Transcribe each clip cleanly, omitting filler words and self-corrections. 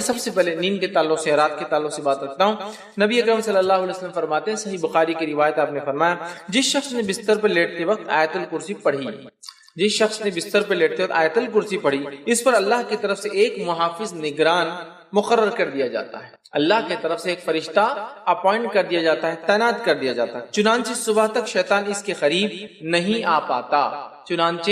سب سے پہلے نیند کے تعلق سے، رات کے تعلق سے بات رکھتا ہوں۔ نبی اکرم صلی اللہ علیہ وسلم فرماتے ہیں، صحیح بخاری کی روایت، آپ نے فرمایا جس شخص نے بستر پر لیٹتے وقت آیت الکرسی پڑھی، جس شخص نے بستر پر لیٹتے وقت آیت الکرسی پڑھی، اس پر اللہ کی طرف سے ایک محافظ نگران مقرر کر دیا جاتا ہے، اللہ کی طرف سے ایک فرشتہ اپوائنٹ کر دیا جاتا ہے، تعینات کر دیا جاتا ہے، چنانچہ صبح تک شیطان اس کے قریب نہیں آ پاتا، چنانچہ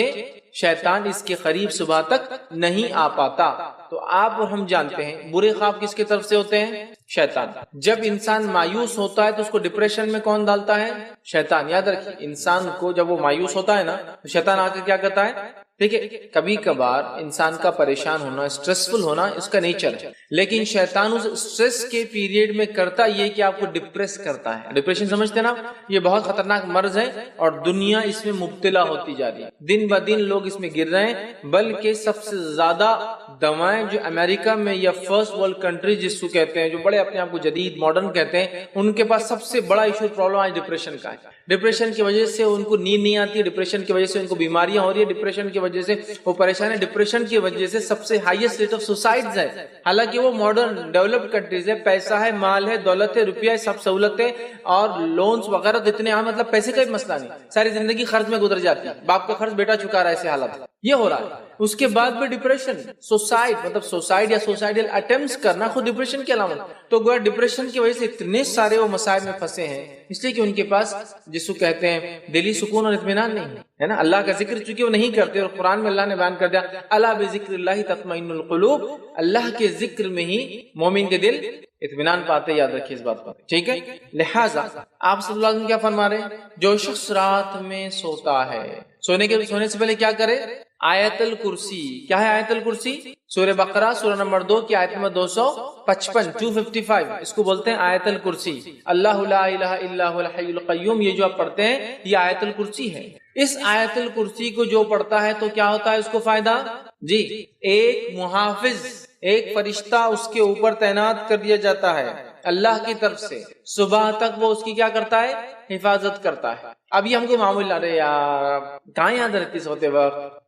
شیطان اس کے قریب صبح تک نہیں آ پاتا۔ تو آپ اور ہم جانتے ہیں برے خواب کس کی طرف سے ہوتے ہیں؟ شیطان۔ جب انسان مایوس ہوتا ہے تو اس کو ڈپریشن میں کون ڈالتا ہے؟ شیطان۔ یاد رکھیے، انسان کو جب وہ مایوس ہوتا ہے نا تو شیطان آ کے کیا کرتا ہے؟ ٹھیک ہے، کبھی کبھار انسان کا پریشان ہونا، اسٹریسفل ہونا اس کا نیچر ہے، لیکن شیطان اس اسٹریس کے پیریڈ میں کرتا یہ کہ آپ کو ڈپریس کرتا ہے۔ ڈپریشن سمجھتے نا، یہ بہت خطرناک مرض ہے اور دنیا اس میں مبتلا ہوتی جا رہی ہے، دن بہ دن لوگ اس میں گر رہے ہیں، بلکہ سب سے زیادہ دوائیں جو امریکہ میں یا فرسٹ ورلڈ کنٹری جس کو کہتے ہیں، جو بڑے اپنے آپ کو جدید ماڈرن کہتے ہیں، ان کے پاس سب سے بڑا ایشو پرابلم آج ڈپریشن کا ہے۔ ڈپریشن کی وجہ سے ان کو نیند نہیں آتی، ڈپریشن کی وجہ سے ان کو بیماریاں ہو رہی ہے، ڈپریشن کی وجہ سے وہ پریشان ہے، ڈپریشن کی وجہ سے سب سے ہائیسٹ ریٹ آف سوسائڈز ہے، حالانکہ وہ ماڈرن ڈیولپڈ کنٹریز ہے، پیسہ ہے، مال ہے، دولت ہے، روپیہ ہے، سب سہولتیں اور لونز وغیرہ اتنے عام، مطلب پیسے کا بھی مسئلہ نہیں، ساری زندگی قرض میں گزر جاتی ہے، باپ کا قرض بیٹا چکا رہا ہے، ایسے حالت یہ ہو رہا ہے۔ اس کے بعد بھی ڈپریشن، سوسائڈ مطلب سوسائڈ یا سوسائڈل اٹیمپٹس کرنا خود ڈپریشن کی علامت، تو گویا ڈپریشن کی وجہ سے اتنے سارے وہ مسائل میں پھنسے ہیں، اس لیے کہ ان کے پاس جس کو کہتے ہیں دلی سکون اور اطمینان نہیں ہے نا، اللہ کا ذکر چونکہ وہ نہیں کرتے، اور قرآن میں اللہ نے بیان کر دیا الا بذکر اللہ تطمئن القلوب، اللہ کے ذکر میں ہی مومن کے دل اطمینان پاتے، یاد رکھیے اس بات پر، ٹھیک ہے۔ لہٰذا آپ صلی اللہ علیہ وسلم کیا فرما رہے ہیں؟ جو شخص رات میں سوتا ہے، سونے سے پہلے کیا کرے؟ آیت الکرسی۔ کیا ہے آیت الکرسی؟ سورہ بقرہ سورہ نمبر 2 کی آیت نمبر 255 اس کو بولتے ہیں آیت الکرسی۔ اللہ لا الہ الا هو الحی القیوم، یہ جو آپ پڑھتے ہیں یہ آیت الکرسی ہے۔ اس آیت الکرسی کو جو پڑھتا ہے تو کیا ہوتا ہے اس کو فائدہ؟ جی، ایک محافظ، ایک فرشتہ اس کے اوپر تعینات کر دیا جاتا ہے اللہ کی طرف سے، صبح تک وہ اس کی کیا کرتا ہے؟ حفاظت کرتا ہے۔ اب یہ ہم کو معمول ارے یار کہاں یاد رکھتی سوتے وقت،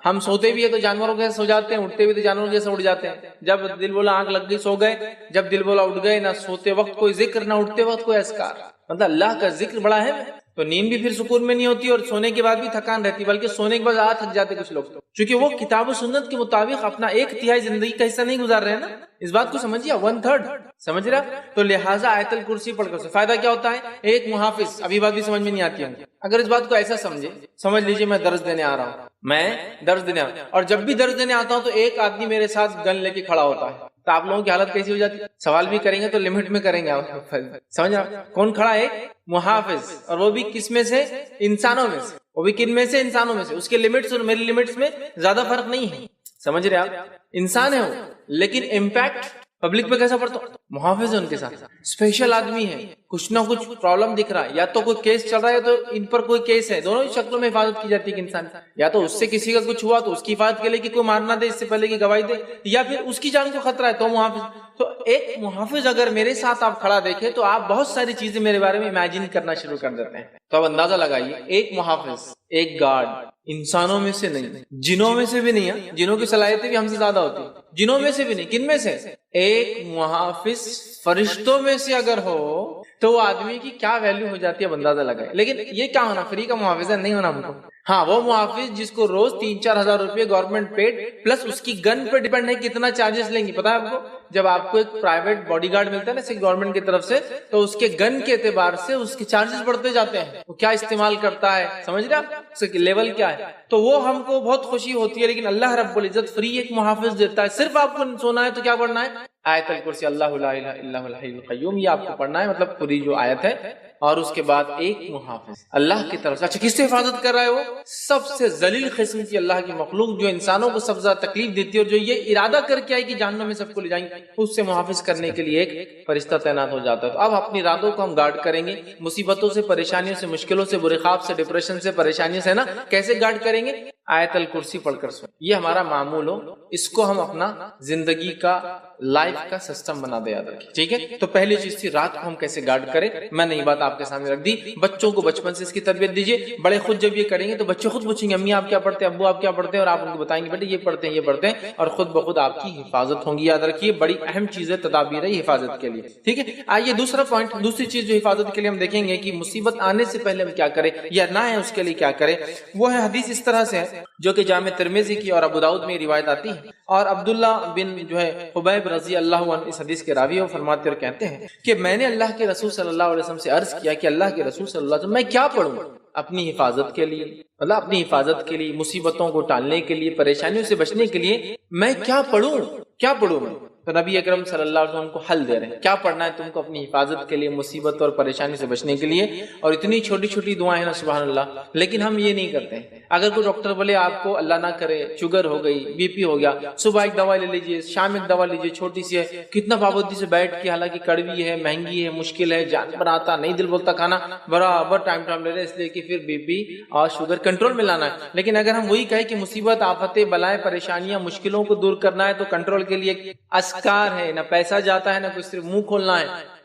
ہم سوتے بھی ہے تو جانوروں کے سو جاتے ہیں، اٹھتے بھی تو جانوروں جیسے اٹھ جاتے ہیں، جب دل بولا آنکھ لگ گئی سو گئے، جب دل بولا اٹھ گئے، نہ سوتے وقت کوئی ذکر نہ اٹھتے وقت کوئی اذکار، مطلب اللہ کا ذکر بڑا ہے، تو نیند بھی پھر سکون میں نہیں ہوتی اور سونے کے بعد بھی تھکان رہتی، بلکہ سونے کے بعد زیادہ تھک جاتے کچھ لوگ، چونکہ وہ کتاب و سنت کے مطابق اپنا 1/3 زندگی کا حصہ نہیں گزار رہے ہیں نا، اس بات کو سمجھیے، 1/3 سمجھ رہا، تو لہٰذا آیت الکرسی پڑھ کر فائدہ کیا ہوتا ہے؟ ایک محافظ، ابھی بات بھی سمجھ میں نہیں آتی ہے، اگر اس بات کو ایسا سمجھ لیجئے میں درس دینے آ رہا ہوں، اور جب بھی درس دینے آتا ہوں تو ایک آدمی میرے ساتھ گن لے کے کھڑا ہوتا ہے، تو آپ لوگوں کی حالت کیسی ہو جاتی ہے؟ سوال بھی کریں گے تو لمٹ میں کریں گے، سمجھ رہا؟ کون کھڑا ہے؟ محافظ، اور وہ بھی کس میں سے؟ انسانوں میں سے، وہ بھی کن میں سے؟ انسانوں میں سے، اس کے لمٹس اور میری لمٹس میں زیادہ فرق نہیں ہے، سمجھ رہے آپ؟ انسان ہے وہ، لیکن امپیکٹ پبلک پہ کیسا پڑتا؟ محافظ ہے ان کے ساتھ، اسپیشل آدمی ہے، کچھ نہ کچھ پرابلم دکھ رہا ہے، یا تو کوئی کیس چل رہا ہے تو ان پر کوئی کیس ہے، دونوں ہی شکلوں میں حفاظت کی جاتی ہے کہ انسان، یا تو اس سے کسی کا کچھ ہوا تو اس کی حفاظت کے لیے کہ کوئی مارنا دے اس سے پہلے کی گواہی دے، یا پھر اس کی جان کو خطرہ ہے تو محافظ۔ تو ایک محافظ اگر میرے ساتھ آپ کھڑا دیکھیں تو آپ بہت ساری چیزیں میرے بارے میں امیجن کرنا شروع کر دیتے ہیں، تو اب اندازہ لگائیے، ایک محافظ، ایک گارڈ، انسانوں میں سے نہیں، جنوں میں سے بھی نہیں ہے، جنوں کی صلاحیتیں بھی ہم سے زیادہ ہوتی ہیں، جنوں میں سے بھی نہیں، کن میں سے؟ ایک محافظ فرشتوں میں سے اگر ہو تو وہ آدمی کی کیا ویلیو ہو جاتی ہے، اندازہ لگائے۔ لیکن یہ کیا ہونا؟ فری کا محافظ ہے نہیں ہونا ہم کو، ہاں وہ محافظ جس کو روز 3-4 ہزار روپے گورنمنٹ پیڈ پلس اس کی گن پہ ڈیپینڈ ہے کتنا چارجز لیں گی، پتا ہے آپ کو؟ جب آپ کو ایک پرائیویٹ باڈی گارڈ ملتا ہے نا گورنمنٹ کی طرف سے، تو اس کے گن کے اعتبار سے اس کے چارجز بڑھتے جاتے ہیں، وہ کیا استعمال کرتا ہے، سمجھ رہے آپ اس کا لیول کیا ہے، تو وہ ہم کو بہت خوشی ہوتی ہے۔ لیکن اللہ رب العزت فری ایک محافظ دیتا ہے، صرف آپ کو سونا ہے تو کیا پڑھنا ہے؟ آیت الکرسی، اللہ لا الہ الا هو الحی القیوم، یہ آپ کو پڑھنا ہے، مطلب پوری جو آیت ہے، اور اس کے بعد ایک محافظ اللہ کی طرف سے۔ اچھا کس سے حفاظت کر رہا ہے؟ وہ سب سے ذلیل قسم کی اللہ کی مخلوق جو انسانوں کو سب سے زیادہ تکلیف دیتی ہے اور جو یہ ارادہ کر کے آئی کہ جہنم میں سب کو لے جائیں گے، اس سے محافظ کرنے کے لیے ایک فرشتہ تعینات ہو جاتا ہے۔ تو اب اپنی راتوں کو ہم گارڈ کریں گے، مصیبتوں سے، پریشانیوں سے، مشکلوں سے، برے خواب سے، ڈپریشن سے، پریشانیوں سے، نا کیسے گارڈ کریں گے؟ آیت الکرسی پڑھ کر سوئیں، یہ ہمارا معمول ہو، اس کو ہم اپنا زندگی کا لائف کا سسٹم بنا دے، یاد رکھیں، ٹھیک ہے؟ تو پہلی چیز تھی رات کو ہم کیسے گارڈ کریں، میں نے یہ بات آپ کے سامنے رکھ دی۔ بچوں کو بچپن سے اس کی تربیت دیجیے، بڑے خود جب یہ کریں گے تو بچے خود پوچھیں گے امی آپ کیا پڑھتے ہیں، ابو آپ کیا پڑھتے ہیں، اور آپ ان کو بتائیں گے بیٹے یہ پڑھتے ہیں یہ پڑھتے ہیں، اور خود بخود آپ کی حفاظت ہوں گی۔ یاد رکھیے بڑی اہم چیز ہے، تدابیر ہے حفاظت کے لیے، ٹھیک ہے؟ آئیے دوسرا پوائنٹ، دوسری چیز جو حفاظت کے لیے ہم دیکھیں گے کہ مصیبت آنے سے پہلے ہم کیا کریں یا نہ ہے اس کے لیے کیا کریں، وہ ہے حدیث اس طرح سے ہے جو کہ جامع ترمذی کی اور ابو داؤد میں روایت آتی ہے، اور عبداللہ بن جو ہے حبیب رضی اللہ عنہ اس حدیث کے راوی اور فرماتے اور کہتے ہیں کہ میں نے اللہ کے رسول صلی اللہ علیہ وسلم سے عرض کیا کہ اللہ کے رسول صلی اللہ علیہ وسلم میں کیا پڑھوں اپنی حفاظت کے لیے، مطلب اپنی حفاظت کے لیے، مصیبتوں کو ٹالنے کے لیے، پریشانیوں سے بچنے کے لیے میں کیا پڑھوں میں؟ تو نبی اکرم صلی اللہ علیہ وسلم کو حل دے رہے ہیں، کیا پڑھنا ہے تم کو اپنی حفاظت کے لیے، مصیبت اور پریشانی سے بچنے کے لیے، اور اتنی چھوٹی چھوٹی دعائیں ہیں نا سبحان اللہ، لیکن ہم یہ نہیں کرتے ہیں۔ اگر کوئی ڈاکٹر بولے آپ کو اللہ نہ کرے شوگر ہو گئی، بی پی ہو گیا، صبح ایک دوا لے لیجیے، شام ایک دوا لیجیے، چھوٹی سی ہے، کتنا پابندی سے بیٹھ کے، حالانکہ کڑوی ہے، مہنگی ہے، مشکل ہے، جان بناتا نہیں، دل بولتا کھانا، برابر ٹائم لے رہے اس لیے کہ پھر بی پی اور شوگر کنٹرول میں لانا ہے۔ لیکن اگر ہم وہی کہیں کہ مصیبت، آفتیں، بلائیں، پریشانیاں، مشکلوں کو دور کرنا ہے تو کنٹرول کے لیے اذکار ہے، نہ پیسہ جاتا ہے، نہ کوئی صرف منہ کھولنا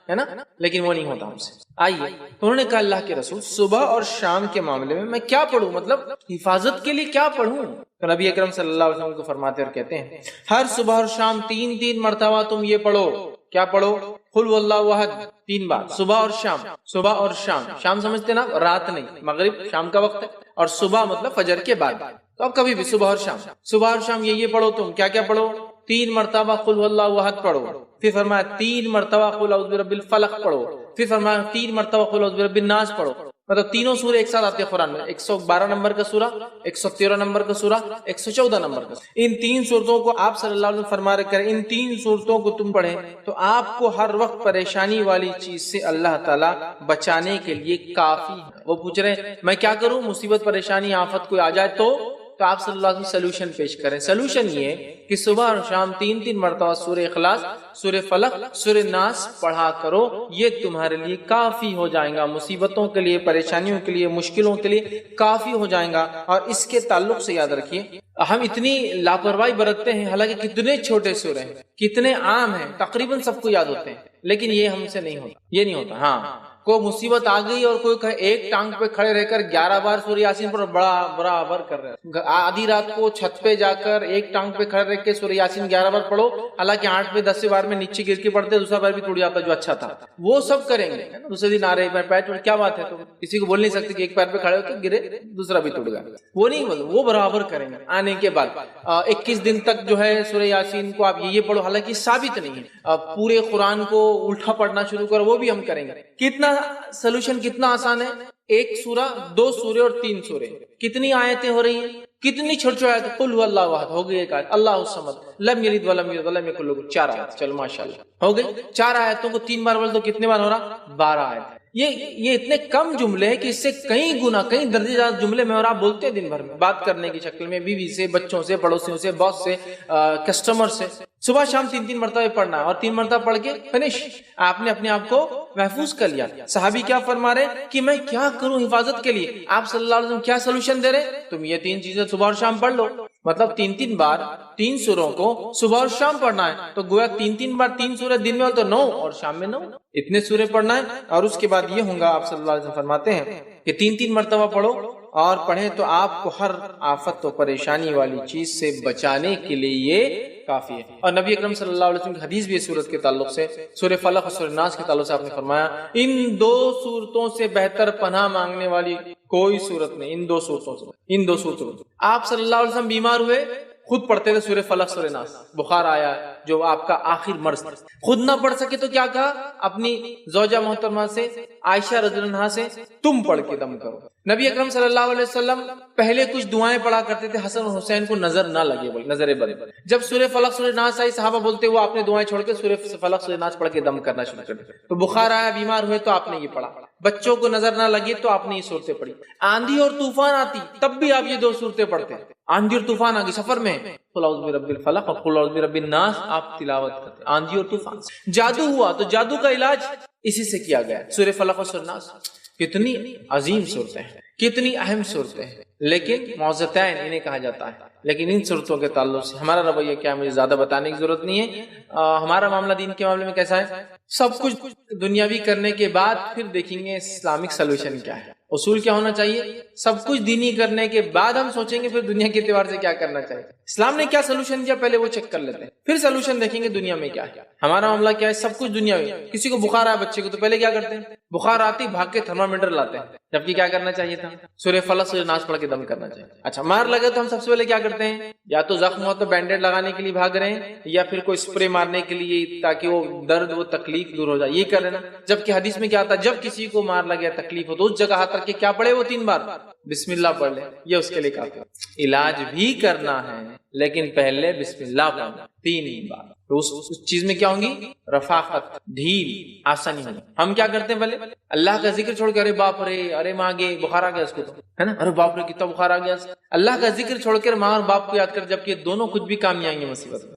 ہے نا، لیکن وہ نہیں ہوتا ہم سے۔ آئیے تو انہوں نے کہا اللہ کے رسول صبح اور شام کے معاملے میں کیا پڑھوں، مطلب حفاظت کے لیے کیا پڑھوں؟ تو نبی اکرم صلی اللہ علیہ وسلم کو فرماتے اور کہتے ہیں ہر صبح اور شام 3 مرتبہ تم یہ پڑھو، کیا پڑھو؟ قل هو اللہ احد 3 بار، صبح اور شام، شام سمجھتے نا رات نہیں، مغرب شام کا وقت ہے، اور صبح مطلب فجر کے بعد، تو اب کبھی بھی صبح اور شام یہ پڑھو تم، کیا پڑھو؟ 3 مرتبہ قل هو اللہ احد پڑھو، پھر فرمایا 3 مرتبہ قل اعوذ برب الفلق پڑھو، پھر فرمایا 3 مرتبہ قل اعوذ برب الناس پڑھو۔ مطلب تینوں سورے ایک ساتھ آتے ہیں قرآن میں، 112 نمبر کا سورہ، 113 نمبر کا سورہ، 114 نمبر کا سورہ۔ ان 3 صورتوں کو آپ صلی اللہ علیہ وسلم فرما رہے کریں، ان 3 صورتوں کو تم پڑھیں تو آپ کو ہر وقت پریشانی والی چیز سے اللہ تعالیٰ بچانے کے لیے کافی ہے۔ وہ پوچھ رہے ہیں میں کیا کروں، مصیبت پریشانی آفت کوئی آ جائے تو آپ صلی اللہ علیہ وسلم سلوشن پیش کریں۔ سلوشن یہ کہ صبح اور شام 3 مرتبہ سورہ اخلاص، سورہ فلق، سورہ ناس پڑھا کرو، یہ تمہارے لیے کافی ہو جائے گا، مصیبتوں کے لیے، پریشانیوں کے لیے، مشکلوں کے لیے کافی ہو جائے گا۔ اور اس کے تعلق سے یاد رکھیے ہم اتنی لاپرواہی برتتے ہیں، حالانکہ کتنے چھوٹے سورے ہیں، کتنے عام ہیں، تقریباً سب کو یاد ہوتے ہیں، لیکن یہ ہم سے نہیں ہوتا، یہ نہیں ہوتا۔ ہاں کوئی مصیبت آ گئی اور کوئی کہے ایک ٹانگ پہ کھڑے رہ کر 11 بار سورہ یاسین پر برابر کر رہے ہیں، آدھی رات کو چھت پہ جا کر ایک ٹانگ پہ کھڑے رہ کے سورہ یاسین 11 بار پڑھو، حالانکہ 8 پہ 10 بار میں نیچے گر کے پڑھتے، دوسرا بار بھی ٹوٹ جاتا جو اچھا تھا، وہ سب کریں گے۔ دوسرے دن آ رہے پیر ٹوٹ، کیا بات ہے، تو کسی کو بول نہیں سکتے کہ ایک پیر پہ کھڑے ہو کے گرے دوسرا بھی ٹوٹ گیا، وہ نہیں بول، وہ برابر کریں گے۔ آنے کے بعد 21 دن تک جو ہے سورہ یاسین کو آپ یہ پڑھو، حالانکہ ثابت نہیں ہے، پورے قرآن کو الٹا پڑھنا شروع کرو، وہ بھی ہم کریں گے۔ کتنا سلوشن کتنا آسان ہے، 1 سورہ، 2 سورے اور 3 سورے، کتنی آیتیں ہو رہی ہیں، کتنی چھوٹی چھوٹی آیتیں، قل هو اللہ احد ہو گئی ایک آیت، اللہ الصمد لم یلد ولم یولد ولم یکن له 4 آیت، چلو ماشاءاللہ ہو گئی۔ 4 آیتوں کو 3 بار بول تو کتنے بار ہو رہا، 12 آیت۔ یہ اتنے کم جملے ہیں کہ اس سے کئی گنا، کئی درجے زیادہ جملے میں اور آپ بولتے ہیں دن بھر میں، بات کرنے کی شکل میں، بیوی سے، بچوں سے، پڑوسیوں سے، باس سے، کسٹمر سے۔ صبح شام 3 مرتبہ پڑھنا ہے، اور 3 مرتبہ پڑھ کے فنش، آپ نے اپنے آپ کو محفوظ کر لیا۔ صحابی کیا فرما رہے کہ میں کیا کروں حفاظت کے لیے، آپ صلی اللہ علیہ وسلم کیا سلوشن دے رہے، تم یہ 3 چیزیں صبح اور شام پڑھ لو، مطلب 3 بار 3 سوروں کو صبح اور شام پڑھنا ہے، تو گویا 3 بار 3 سورے دن میں تو 9 اور شام میں 9، اتنے سورے پڑھنا ہے۔ اور اس کے بعد یہ ہوں گا، آپ صلی اللہ علیہ وسلم فرماتے ہیں کہ 3 مرتبہ پڑھو اور پڑھیں تو آپ کو ہر آفت و پریشانی والی چیز سے بچانے کے لیے یہ کافی ہے۔ اور نبی اکرم صلی اللہ علیہ وسلم کی حدیث بھی اس سورت کے تعلق سے، سورہ فلق اور سورہ ناس کے تعلق سے آپ نے فرمایا ان 2 صورتوں سے بہتر پناہ مانگنے والی کوئی صورت نہیں، ان 2 صورتوں سے۔ آپ صلی اللہ علیہ وسلم بیمار ہوئے، خود پڑھتے تھے سورہ فلق سورہ ناس، بخار آیا جو آپ کا آخر مرض، خود نہ پڑھ سکے تو کیا کہا اپنی زوجہ محترمہ سے، عائشہ رضی اللہ عنہا سے، تم پڑھ کے دم کرو۔ نبی اکرم صلی اللہ علیہ وسلم پہلے کچھ دعائیں پڑھا کرتے تھے حسن اور حسین کو نظر نہ لگے، بولے نظر بد، جب سورہ فلق سورہ ناس آئی صحابہ بولتے وہ آپ نے دعائیں چھوڑ کے سورہ فلق سورہ ناس پڑھ کے دم کرنا شروع کر دیا، تو بخار آیا، بیمار ہوئے تو آپ نے یہ پڑھا، بچوں کو نظر نہ لگے تو آپ نے یہ صورتیں پڑھی، آندھی اور طوفان آتی تب بھی آپ یہ 2 صورتیں پڑھتے، آندھی اور طوفان آ گئی سفر میں، قل اعوذ برب الفلق اور قل اعوذ برب الناس آپ تلاوت کرتے، آندھی اور طوفان۔ جادو ہوا تو جادو کا علاج اسی سے کیا گیا، سورہ فلق اور سورہ ناس، کتنی عظیم صورتیں ہیں، کتنی اہم صورتیں ہیں، لیکن معوذتین انہیں کہا جاتا ہے، لیکن ان صورتوں کے تعلق سے ہمارا رویہ کیا مجھے زیادہ بتانے کی ضرورت نہیں ہے۔ ہمارا معاملہ دین کے معاملے میں کیسا ہے؟ سب کچھ دنیاوی کرنے کے بعد پھر دیکھیں گے اسلامک سلوشن کیا ہے۔ اصول کیا ہونا چاہیے؟ سب کچھ دینی کرنے کے بعد ہم سوچیں گے پھر دنیا کے اعتبار سے کیا کرنا چاہیے، اسلام نے کیا سلوشن دیا پہلے وہ چیک کر لیتے ہیں، پھر سلوشن دیکھیں گے دنیا میں کیا ہے۔ ہمارا معاملہ کیا ہے؟ سب کچھ دنیاوی۔ کسی کو بخار آیا بچے کو تو پہلے کیا کرتے ہیں؟ بخار آتی بھاگ کے تھرمامیٹر لاتے ہیں، جبکہ کیا کرنا چاہیے تھا؟ سورہ فلق سورہ ناس پڑھ کے دم کرنا چاہیے۔ اچھا مار لگے تو ہم سب سے پہلے کیا کرتے ہیں؟ یا تو زخم ہو تو بینڈیڈ لگانے کے لیے بھاگ رہے ہیں، یا پھر کوئی اسپرے مارنے کے لیے تاکہ وہ درد وہ تکلیف دور ہو جائے، یہ کر رہے نا۔ جبکہ حدیث میں کیا آتا ہے؟ جب کسی کو مار لگے تکلیف ہو تو اس جگہ ہاتھ رکھ کے کیا پڑھے؟ وہ 3 بار بسم اللہ پڑھ لے، یہ اس کے لیے کافی ہے۔ علاج بھی کرنا ہے لیکن پہلے بسم اللہ پڑھنا 3 بار، تو اس چیز میں کیا ہوں گی؟ رفاقت، ڈھیل، آسانی ہوگی۔ ہم کیا کرتے ہیں؟ پہلے اللہ کا ذکر چھوڑ کے ارے باپ رے، ارے ماں گے بخار آ گیا اس کو تو، ہے نا، ارے باپ رے کتنا بخار آ گیا۔ اللہ کا ذکر چھوڑ کر ماں اور باپ کو یاد کر، جبکہ دونوں خود بھی کام نہیں آئیں گے مصیبت میں۔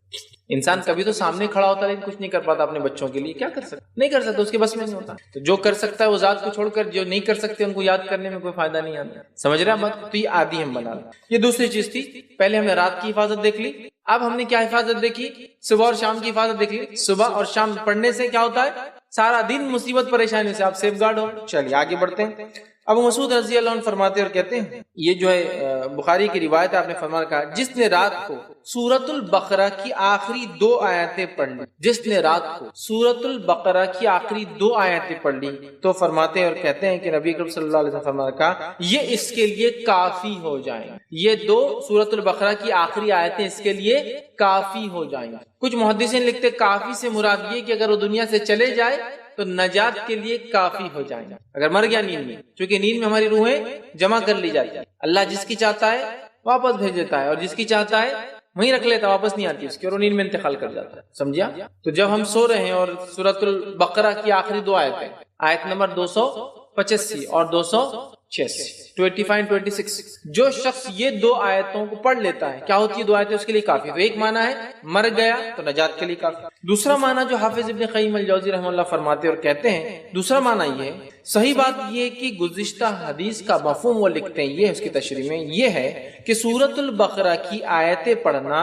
انسان کبھی تو سامنے کھڑا ہوتا ہے لیکن کچھ نہیں کر پاتا اپنے بچوں کے لیے، کیا کر سکتا؟ نہیں کر سکتا، اس کے بس میں نہیں ہوتا۔ تو جو کر سکتا ہے وہ ذات کو چھوڑ کر جو نہیں کر سکتے ان کو یاد کرنے میں کوئی فائدہ نہیں آتا، سمجھ رہے ہیں بات؟ تو یہ عادی ہم بنا لیں۔ یہ دوسری چیز تھی، پہلے ہم نے رات کی حفاظت دیکھ لی، اب ہم نے کیا حفاظت دیکھی؟ صبح اور شام کی حفاظت دیکھ لی۔ صبح اور شام پڑھنے سے کیا ہوتا ہے؟ سارا دن مصیبت پریشانی سے آپ سیف گارڈ ہو۔ چلیے آگے بڑھتے ہیں۔ ابو مسعود رضی اللہ عنہ فرماتے اور کہتے ہیں، یہ جو ہے بخاری کی روایت ہے، آپ نے فرمایا کہا جس نے رات کو سورۃ البقرہ کی آخری 2 آیتیں پڑھ لی، جس نے رات کو سورۃ البقرہ کی آخری 2 آیتیں پڑھ لی، تو فرماتے ہیں اور کہتے ہیں کہ نبی اکرم صلی اللہ علیہ وسلم فرمایا کہا یہ اس کے لیے کافی ہو جائیں، یہ 2 سورۃ البقرہ کی آخری آیتیں اس کے لیے کافی ہو جائیں۔ کچھ محدثین لکھتے کافی سے مراد یہ کہ اگر وہ دنیا سے چلے جائے تو نجات کے لیے کافی ہو جائیں گے، اگر مر گیا نیند میں، چونکہ نیند میں ہماری روحیں جمع کر لی جاتی ہے، اللہ جس کی چاہتا ہے واپس بھیج دیتا ہے اور جس کی چاہتا ہے وہیں رکھ لیتا، واپس نہیں آتی اس کی، اور وہ نیند میں انتقال کر جاتا ہے، سمجھا؟ تو جب ہم سو رہے ہیں اور سورۃ البقرہ کی آخری 2 آیتیں، آیت نمبر 285 اور 286 25-26، جو شخص یہ 2 آیتوں کو پڑھ لیتا ہے، کیا ہوتی ہے 2 آیتیں اس کے لیے کافی؟ تو ایک معنی ہے مر گیا تو نجات کے لیے کافی، دوسرا معنی جو حافظ ابن قیم الجوزی رحمہ اللہ فرماتے اور کہتے ہیں، دوسرا معنی یہ ہے، صحیح بات یہ ہے کہ گزشتہ حدیث کا مفہوم وہ لکھتے ہیں، یہ اس کی تشریح میں یہ ہے کہ سورۃ البقرہ کی آیتیں پڑھنا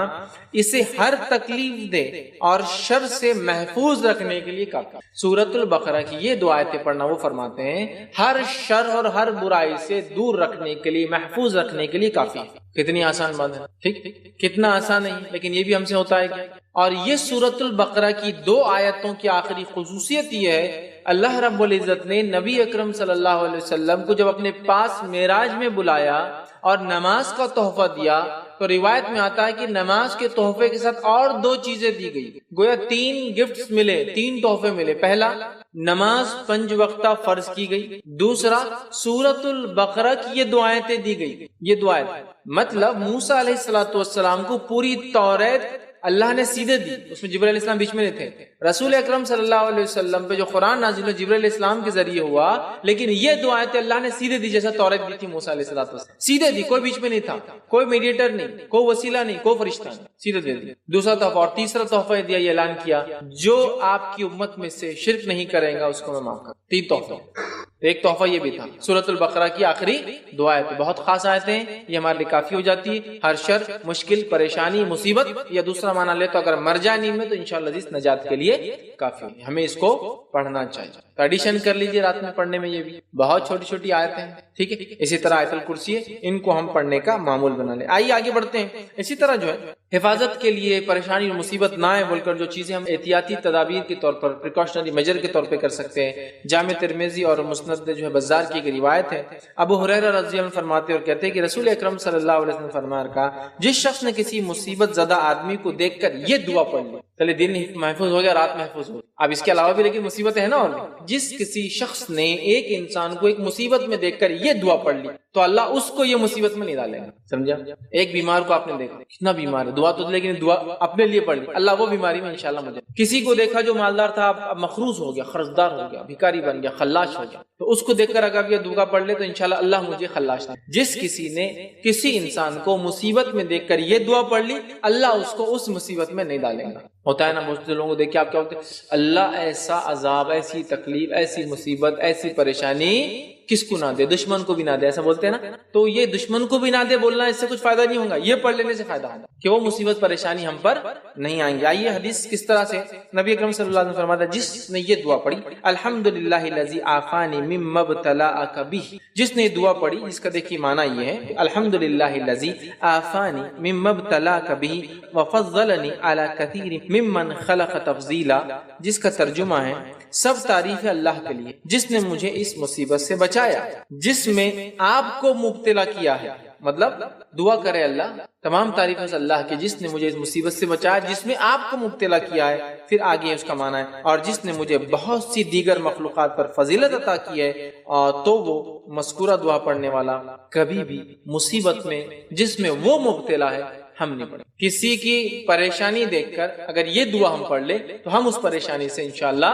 اسے ہر تکلیف دے اور شر سے محفوظ رکھنے کے لیے کافی۔ سورۃ البقرہ کی یہ 2 آیتیں پڑھنا، وہ فرماتے ہیں ہر شر اور ہر برائی سے دور رکھنے کے لیے، محفوظ رکھنے کے لیے کافی ہے۔ کتنی آسان بات ہے، ٹھیک، کتنا آسان ہے، لیکن یہ بھی ہم سے ہوتا ہے کیا؟ اور یہ سورۃ البقرہ کی 2 آیتوں کی آخری خصوصیت یہ ہے، اللہ رب العزت نے نبی اکرم صلی اللہ علیہ وسلم کو جب اپنے پاس معراج میں بلایا اور نماز کا تحفہ دیا، تو روایت میں آتا ہے کہ نماز کے تحفے کے ساتھ اور 2 چیزیں دی گئی، گویا 3 گفٹس ملے، 3 تحفے ملے۔ پہلا، نماز 5 وقتہ فرض کی گئی، دوسرا سورۃ البقرہ کی یہ 2 آیتیں دی گئی، یہ 2 آیتیں، مطلب موسیٰ علیہ السلام کو پوری توریت اللہ نے سیدھے دی، اس میں جبرائیل علیہ السلام بیچ میں نہیں تھے۔ رسول اکرم صلی اللہ علیہ وسلم پہ جو قرآن نازل ہوا جبرائیل علیہ السلام کے ذریعے ہوا، لیکن یہ 2 آیتیں اللہ نے سیدھے دی، جیسا توریت دی تھی موسیٰ علیہ السلام، سیدھے دی، کوئی بیچ میں نہیں تھا، کوئی میڈیٹر نہیں، کوئی وسیلہ نہیں، کوئی فرشتہ نہیں، سیدھے دے دی۔ دوسرا تحفہ اور تیسرا تحفہ دیا، یہ اعلان کیا جو آپ کی امت میں سے شرک نہیں کرے گا اس کو میں معاف کروں۔ 3 تحفے، ایک تحفہ یہ بھی تھا۔ سورۃ البقرہ کی آخری 2 آیتیں بہت خاص آیتیں ہیں، یہ ہمارے لیے کافی ہو جاتی ہے، ہر شر، مشکل، پریشانی، مصیبت، یا دوسرا معنی لے تو اگر مر جائے نیند میں تو انشاءاللہ عزیز نجات کے لیے کافی ہے، ہمیں اس کو پڑھنا چاہیے۔ ایڈیشن کر لیجیے رات میں پڑھنے میں، یہ بھی بہت چھوٹی چھوٹی آیتیں ہیں، ٹھیک ہے۔ اسی طرح آیت الکرسی ہے، ان کو ہم پڑھنے کا معمول بنا لیں۔ آئیے آگے بڑھتے ہیں۔ اسی طرح جو ہے حفاظت کے لیے پریشانی اور مصیبت نہ آئے بول کر جو چیزیں ہم احتیاطی تدابیر کے طور پر، پریکاشنری میجر کے طور پہ کر سکتے ہیں، جامع ترمذی اور مسند جو ہے بزار کی ایک روایت ہے، ابو ہریرہ رضی اللہ عنہ فرماتے اور کہتے ہیں کہ رسول اکرم صلی اللہ علیہ وسلم فرمایا کہا جس شخص نے کسی مصیبت زدہ آدمی کو دیکھ کر یہ دعا پڑھ لی، چلے دن محفوظ ہو گیا، رات محفوظ ہو گیا، اب اس کے علاوہ بھی لیکن مصیبتیں ہیں نا، اور جس کسی شخص نے ایک انسان کو ایک مصیبت میں دیکھ کر یہ دعا پڑھ لی تو اللہ اس کو یہ مصیبت میں نہیں ڈالے گا، سمجھا؟ ایک بیمار کو آپ نے دیکھا، کتنا بیمار ہے، دعا تو لیکن دعا اپنے لیے پڑھ لی، اللہ وہ بیماری میں انشاءاللہ مجھے۔ کسی کو دیکھا جو مالدار تھا اب مخروز ہو گیا، قرضدار ہو گیا، بھکاری بن گیا، خلاش ہو گیا، تو اس کو دیکھ کر اگر یہ دعا پڑھ لے تو انشاءاللہ اللہ مجھے خلاش نہ۔ جس کسی نے کسی انسان کو مصیبت میں دیکھ کر یہ دعا پڑھ لی اللہ اس کو اس مصیبت میں نہیں ڈالے گا۔ ہوتا ہے نا بہت سے لوگوں کو دیکھ کے آپ کیا ہوتے ہیں، اللہ ایسا عذاب، ایسی تکلیف، ایسی مصیبت، ایسی پریشانی کس کو نہ دے, دشمن کو بھی نہ دے, ایسا بولتے ہیں نا. تو یہ دشمن کو بھی نہ دے بولنا اس سے کچھ فائدہ نہیں ہوگا, یہ پڑھ لینے سے فائدہ ہوگا کہ وہ مصیبت پریشانی ہم پر نہیں آئیں گی. آئیے حدیث کس طرح سے نبی اکرم صلی اللہ علیہ وسلم فرماتا ہے, جس نے یہ دعا پڑھی الحمدللہ الذی عافانی مما ابتلاک بہ, جس نے دعا پڑھی, جس کا دیکھیے معنی یہ ہے الحمدللہ الذی عافانی مما ابتلاک بہ وفضلنی علی کثیر ممن خلق تفضیلا, جس کا ترجمہ ہے سب تعریف ہے اللہ کے لیے جس نے مجھے اس مصیبت سے بچایا جس میں آپ کو مبتلا کیا ہے. مطلب دعا کرے اللہ, تمام تعریف ہے اللہ کی جس نے مجھے اس مصیبت سے بچایا جس میں آپ کو مبتلا کیا ہے. پھر آگے اس کا معنی ہے اور جس نے مجھے بہت سی دیگر مخلوقات پر فضیلت عطا کی ہے, تو وہ مذکورہ دعا پڑھنے والا کبھی بھی مصیبت میں جس میں وہ مبتلا ہے ہم نہیں پڑھیں. کسی کی پریشانی دیکھ کر اگر یہ دعا ہم پڑھ لیں تو ہم اس پریشانی سے انشاءاللہ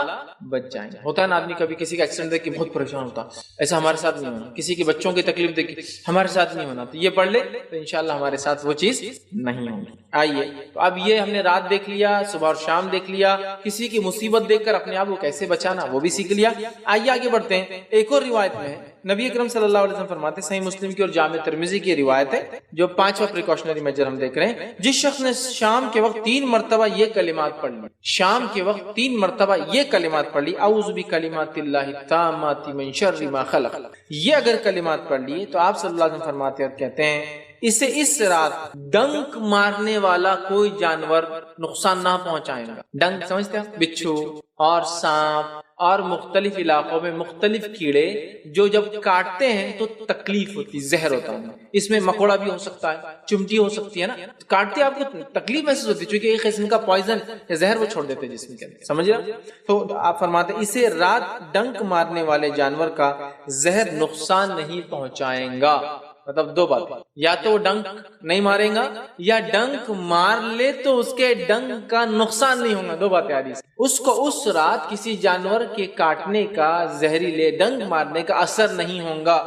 بچ جائیں گے. ہوتا ہے نا آدمی کبھی کسی کا ایکسیڈنٹ دیکھ کے بہت پریشان ہوتا, ایسا ہمارے ساتھ نہیں ہونا. کسی کے بچوں کی تکلیف دیکھ کے ہمارے ساتھ نہیں ہونا, تو یہ پڑھ لے تو انشاءاللہ ہمارے ساتھ وہ چیز نہیں ہوگی. آئیے تو اب یہ ہم نے رات دیکھ لیا, صبح اور شام دیکھ لیا, کسی کی مصیبت دیکھ کر اپنے آپ کو کیسے بچانا وہ بھی سیکھ لیا. آئیے آگے بڑھتے ہیں. ایک اور روایت میں ہے نبی اکرم صلی اللہ علیہ وسلم فرماتے ہیں, صحیح مسلم کی اور جامع ترمذی کی روایت ہے, جو 5واں پریکاشنری میجر ہم دیکھ رہے ہیں, جس شخص نے شام کے وقت 3 مرتبہ یہ کلمات پڑھ لی, شام کے وقت 3 مرتبہ یہ کلمات پڑھ لی, اعوذ بکلمات اللہ التامات من شر ما خلق, یہ اگر کلمات پڑھ لی تو آپ صلی اللہ علیہ وسلم فرماتے ہیں اور کہتے ہیں اسے اس رات ڈنک مارنے والا کوئی جانور نقصان نہ پہنچائے گا. ڈنک سمجھتے ہیں, بچھو اور سانپ اور مختلف علاقوں میں مختلف کیڑے جو جب کاٹتے ہیں تو تکلیف ہوتی, زہر ہوتا ہے. اس میں مکوڑا بھی ہو سکتا ہے, چمٹی ہو سکتی ہے نا, کاٹتے آپ کو تکلیف محسوس ہوتی ہے چونکہ ایک قسم کا پوائزن یا زہر وہ چھوڑ دیتے ہیں جسم کے اندر, سمجھ رہے. تو آپ فرماتے ہیں اسے رات ڈنک مارنے والے جانور کا زہر نقصان نہیں پہنچائیں گا. مطلب 2 باتیں, یا تو وہ ڈنک نہیں مارے گا یا ڈنک مار لے تو اس کے ڈنک کا نقصان نہیں ہوگا. 2 باتیں آ رہی ہیں. اس کو اس رات کسی جانور کے کاٹنے کا, زہریلے ڈنک مارنے کا اثر نہیں ہوگا.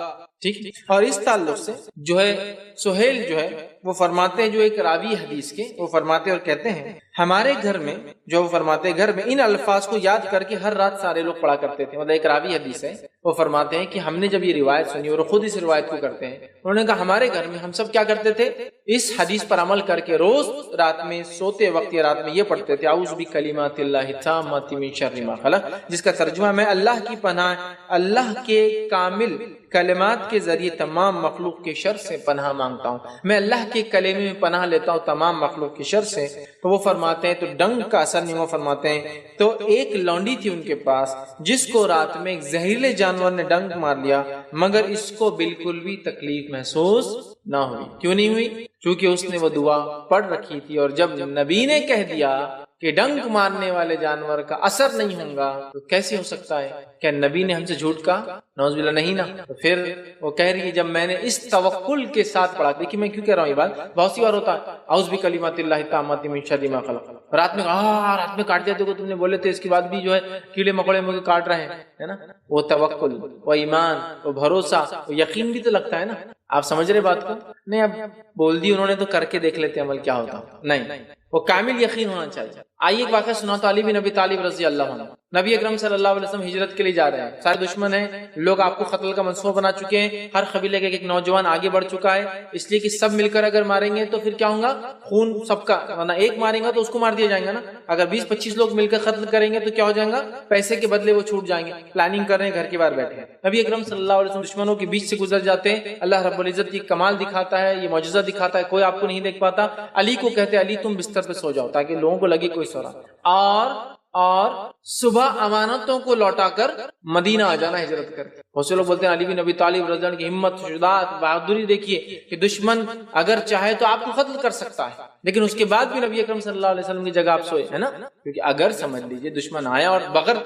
ٹھیک. اور اس تعلق سے جو ہے سہیل جو ہے وہ فرماتے ہیں, جو ایک راوی حدیث کے, وہ فرماتے اور کہتے ہیں ہمارے گھر میں, جو وہ فرماتے گھر میں ان الفاظ کو یاد کر کے ہر رات سارے لوگ پڑھا کرتے تھے. مطلب ایک راوی حدیث ہے, وہ فرماتے ہیں کہ ہم نے جب یہ روایت سنی اور خود اس روایت کو کرتے ہیں, انہوں نے کہا ہمارے گھر میں ہم سب کیا کرتے تھے, اس حدیث پر عمل کر کے روز رات میں سوتے وقت یا رات میں یہ پڑھتے تھے اعوذ بکلمات اللہ التامات من شر ما خلق, جس کا ترجمہ میں اللہ کی پناہ, اللہ کے کامل کلمات کے ذریعے تمام مخلوق کے شر سے پناہ مانگتا ہوں, میں اللہ کے کلمے میں پناہ لیتا ہوں تمام مخلوق کے شر سے. تو وہ فرماتے ہیں تو ڈنک کا اثر نہیں. وہ فرماتے ہیں تو ایک لونڈی تھی ان کے پاس جس کو رات میں ایک زہریلے جانور نے ڈنک مار لیا, مگر اس کو بالکل بھی تکلیف محسوس نہ ہوئی. کیوں نہیں ہوئی؟ کیونکہ اس نے وہ دعا پڑھ رکھی تھی, اور جب نبی نے کہہ دیا کہ ڈنک مارنے والے جانور کا اثر نہیں ہوگا تو کیسے ہو سکتا ہے؟ کیا نبی نے ہم سے جھوٹ کہا؟ نعوذ باللہ نہیں نا. تو پھر وہ کہہ رہی ہے جب میں نے اس توکل کے ساتھ پڑھا, دیکھیے میں کیوں کہہ رہا ہوں یہ بات, بہت سی بار ہوتا ہے اعوذ بکلمات اللہ التامات من شر ما خلق, رات میں کاٹ دیا, دیکھو تم نے بولے تھے, اس کے بعد بھی جو ہے کیڑے مکوڑے مجھے کاٹ رہے ہیں, ہے نا. وہ توکل, وہ ایمان, وہ بھروسہ, وہ یقین بھی تو لگتا ہے نا. آپ سمجھ رہے بات کو نہیں؟ اب بول دی انہوں نے تو کر کے دیکھ لیتے عمل کیا ہوتا. نہیں, وہ کامل یقین ہونا چاہیے. آئیے ایک واقعہ سناتا ہوں. علی بن ابی طالب رضی اللہ عنہ, نبی اکرم صلی اللہ علیہ وسلم ہجرت کے لیے جا رہے ہیں, سارے دشمن ہیں, لوگ آپ کو قتل کا منصوبہ بنا چکے ہیں, ہر قبیلے کا ایک نوجوان آگے بڑھ چکا ہے, اس لیے کہ سب مل کر اگر ماریں گے تو پھر کیا ہوگا, خون سب کا, ورنہ ایک ماریں گا تو اس کو مار دیا جائے گا نا. اگر 20-25 لوگ مل کر قتل کریں گے تو کیا ہو جائے گا, پیسے کے بدلے وہ چھوٹ جائیں گے. پلاننگ کر رہے ہیں, گھر کے باہر بیٹھے ہیں. نبی اکرم صلی اللہ علیہ وسلم دشمنوں کے بیچ سے گزر جاتے ہیں, اللہ رب العزت یہ کمال دکھاتا ہے, یہ معجزہ دکھاتا ہے, کوئی آپ کو نہیں دیکھ پاتا. علی کو کہتے علی تم بستر پہ سو جاؤ تاکہ لوگوں کو لگے کوئی سو رہا, اور صبح امانتوں کو لوٹا کر مدینہ آ جانا ہجرت کر. بہت سے لوگ بولتے ہیں علی بن ابی طالب رضی اللہ عنہ کی ہمت, شجاعت, بہادری دیکھیے کہ دشمن اگر چاہے تو آپ کو قتل کر سکتا ہے, لیکن اس کے بعد بھی نبی اکرم صلی اللہ علیہ وسلم کی جگہ آپ سوئے, ہے نا. کیونکہ اگر سمجھ لیجئے دشمن آیا اور بغیر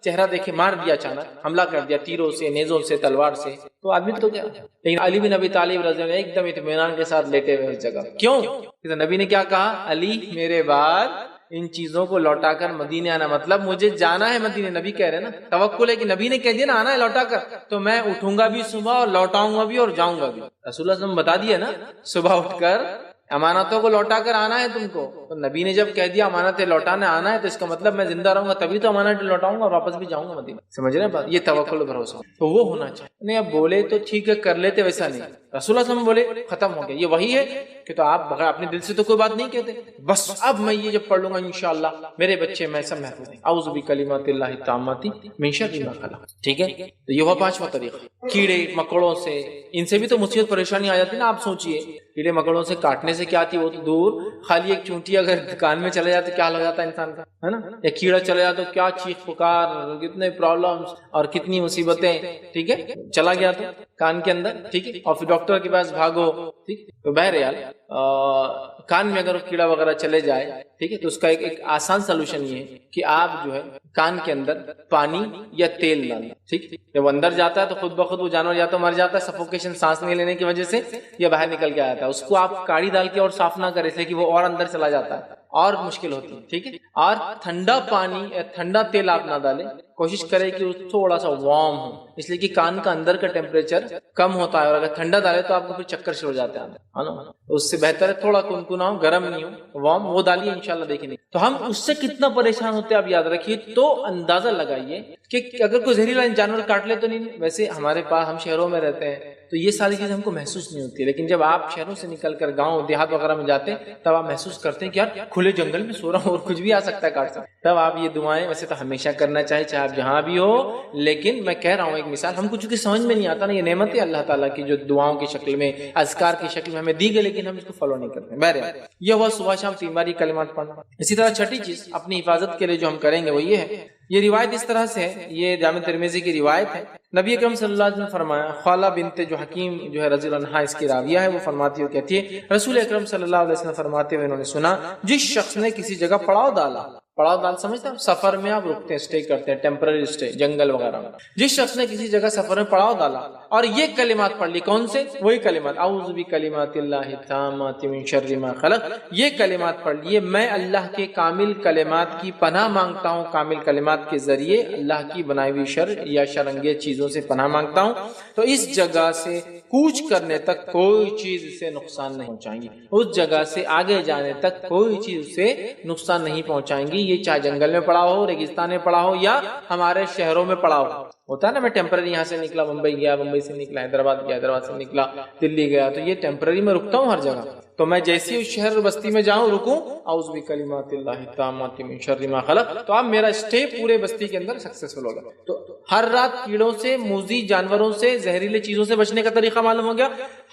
چہرہ دیکھے مار دیا, اچانک حملہ کر دیا تیروں سے, نیزوں سے, تلوار سے, تو آدمی تو کیا. لیکن علی بن ابی طالب رضی اللہ عنہ ایک دم اطمینان کے ساتھ لیٹے ہوئے اس جگہ. کیوں؟ نبی نے کیا کہا, علی میرے بعد ان چیزوں کو لوٹا کر مدینے آنا, مطلب مجھے جانا ہے مدینے. نبی کہہ رہے ہیں نا, توکل ہے کہ نبی نے کہہ دیا نا آنا ہے لوٹا کر, تو میں اٹھوں گا بھی صبح اور لوٹاؤں گا بھی اور جاؤں گا بھی. رسول اللہ صلی اللہ علیہ وسلم بتا دیا نا, صبح اٹھ کر امانتوں کو لوٹا کر آنا ہے تم کو. تو نبی نے جب کہہ دیا امانتیں لوٹانے آنا ہے تو اس کا مطلب میں زندہ رہوں گا تبھی تو امانت لوٹاؤں گا اور واپس بھی جاؤں گا مدینہ. سمجھ رہے ہیں بات؟ یہ توکل بھروسہ تو وہ ہونا چاہیے. نہیں اب بولے تو ٹھیک ہے کر لیتے، ویسا نہیں. رسول اللہ صلی اللہ علیہ وسلم بولے ختم ہو گیا. یہ وہی ہے کہ تو آپ بغیر اپنے دل سے تو کوئی بات نہیں کہتے، بس اب میں یہ جب پڑھ لوں گا انشاءاللہ میرے بچے میں سب محفوظ ہیں. اعوذ بکلمات اللہ التامات من شر ما خلق. ٹھیک ہے، تو یہ ہوا پانچواں طریقہ. کیڑے مکوڑوں سے، ان سے بھی تو مصیبت پریشانی آ جاتی ہے نا. آپ سوچئے کیڑے مکوڑوں سے کاٹنے سے کیا آتی ہے وہ تو دور، خالی ایک چونٹی اگر کان میں چلے جاتے کیا حال ہو جاتا ہے انسان کا، ہے نا. یا کیڑا چلے جاتا تو کیا چیخ پکار، کتنے پرابلمز اور کتنی مصیبتیں. ٹھیک ہے، چلا گیا تو کان کے اندر، ٹھیک ہے، اور پھر ڈاکٹر کے پاس بھاگو. ٹھیک، تو بہرحال کان میں اگر کیڑا وغیرہ چلے جائے، ٹھیک ہے، تو اس کا ایک آسان سلوشن یہ ہے کہ آپ جو ہے کان کے اندر پانی یا تیل ڈالیں. ٹھیک، جب وہ اندر جاتا ہے تو خود بخود وہ جانور یا تو مر جاتا ہے سفوکیشن، سانس نہیں لینے کی وجہ سے، یا باہر نکل کے آتا ہے. اس کو آپ کاڑی ڈال کے اور صاف نہ کریں اس لیے کہ وہ اور اندر چلا جاتا ہے اور مشکل ہوتی ہے. ٹھیک ہے، اور ٹھنڈا پانی یا ٹھنڈا تیل آپ نہ ڈالیں، کوشش کریں کہ وہ تھوڑا سا وارم ہو، اس لیے کہ کان کا اندر کا ٹیمپریچر کم ہوتا ہے اور اگر ٹھنڈا ڈالے تو آپ کو پھر چکر شروع ہو جاتے ہیں نا. اس سے بہتر ہے تھوڑا کنکنا ہو، گرم نہیں ہو، وارم. وہ ڈالیے انشاءاللہ دیکھیں. تو ہم اس سے کتنا پریشان ہوتے ہیں آپ یاد رکھیے. تو اندازہ لگائیے کہ اگر کوئی زہریلا جانور کاٹ لے تو نہیں. ویسے ہمارے پاس، ہم شہروں میں رہتے ہیں تو یہ ساری چیزیں ہم کو محسوس نہیں ہوتی، لیکن جب آپ شہروں سے نکل کر گاؤں دیہات وغیرہ میں جاتے ہیں تب آپ محسوس کرتے ہیں کہ یار کھلے جنگل میں سو رہا ہوں اور کچھ بھی آ سکتا ہے کاٹ سکتا ہے. تب آپ یہ دعائیں ویسے تو ہمیشہ کرنا چاہیے چاہے آپ جہاں بھی ہو. لیکن میں کہہ رہا ہوں ایک مثال، ہم کو چونکہ سمجھ میں نہیں آتا نا، یہ نعمت ہے اللہ تعالیٰ کی جو دعاؤں کی شکل میں، اذکار کی شکل میں ہمیں دی گئی، لیکن ہم اس کو فالو نہیں کرتے. بہرحال یہ ہوا صبح شام 3 بار یہ کلمات پڑھنا. اسی طرح چھٹی چیز اپنی حفاظت کے لیے جو ہم کریں گے وہ یہ ہے. یہ روایت اس طرح سے ہے، یہ جامع ترمذی کی روایت ہے. نبی اکرم صلی اللہ علیہ وسلم نے فرمایا، خالہ بنت جو حکیم جو ہے رضی اللہ عنہا اس کی راویہ ہے، وہ فرماتی ہو کہتی ہے رسول اکرم صلی اللہ علیہ وسلم فرماتے ہوئے انہوں نے سنا، جس شخص نے کسی جگہ پڑاؤ ڈالا، پڑاؤ ڈال سمجھتے ہیں سفر میں آپ رکتے ہیں، اسٹے کرتے ہیں، ٹیمپرری اسٹے جنگل وغیرہ میں. جس شخص نے کسی جگہ سفر میں پڑاؤ ڈالا اور یہ کلمات پڑھ لی، کون سے؟ وہی کلمات، اعوذ بکلمات اللہ التامات من شر ما خلق. یہ کلمات پڑھ لیے، میں اللہ کے کامل کلمات کی پناہ مانگتا ہوں، کامل کلمات کے ذریعے اللہ کی بنائی ہوئی شر یا شرانگیز چیزوں سے پناہ مانگتا ہوں. تو اس جگہ سے کوچ کرنے تک کوئی چیز اسے نقصان نہیں پہنچائیں گی، اس جگہ سے آگے جانے تک کوئی چیز اسے نقصان نہیں پہنچائیں گی. یہ چاہے جنگل میں پڑا ہو، ریگستان میں پڑا ہو، یا ہمارے شہروں میں پڑا ہو. ہوتا ہے نا، میں ٹیمپرری یہاں سے نکلا ممبئی گیا، ممبئی سے نکلا حیدرآباد گیا، حیدرآباد سے نکلا دلی گیا، تو یہ ٹیمپرری میں رکتا ہوں ہر جگہ. تو میں جیسے اس شہر بستی میں جاؤں رکوں، اعوذ بکلمات اللہ التامات من شر ما خلق، تو اب میرا اسٹے پورے بستی کے اندر سکسیسفل ہوگا. تو ہر رات کیڑوں سے، موذی جانوروں سے، زہریلے چیزوں سے بچنے کا طریقہ معلوم ہو گیا.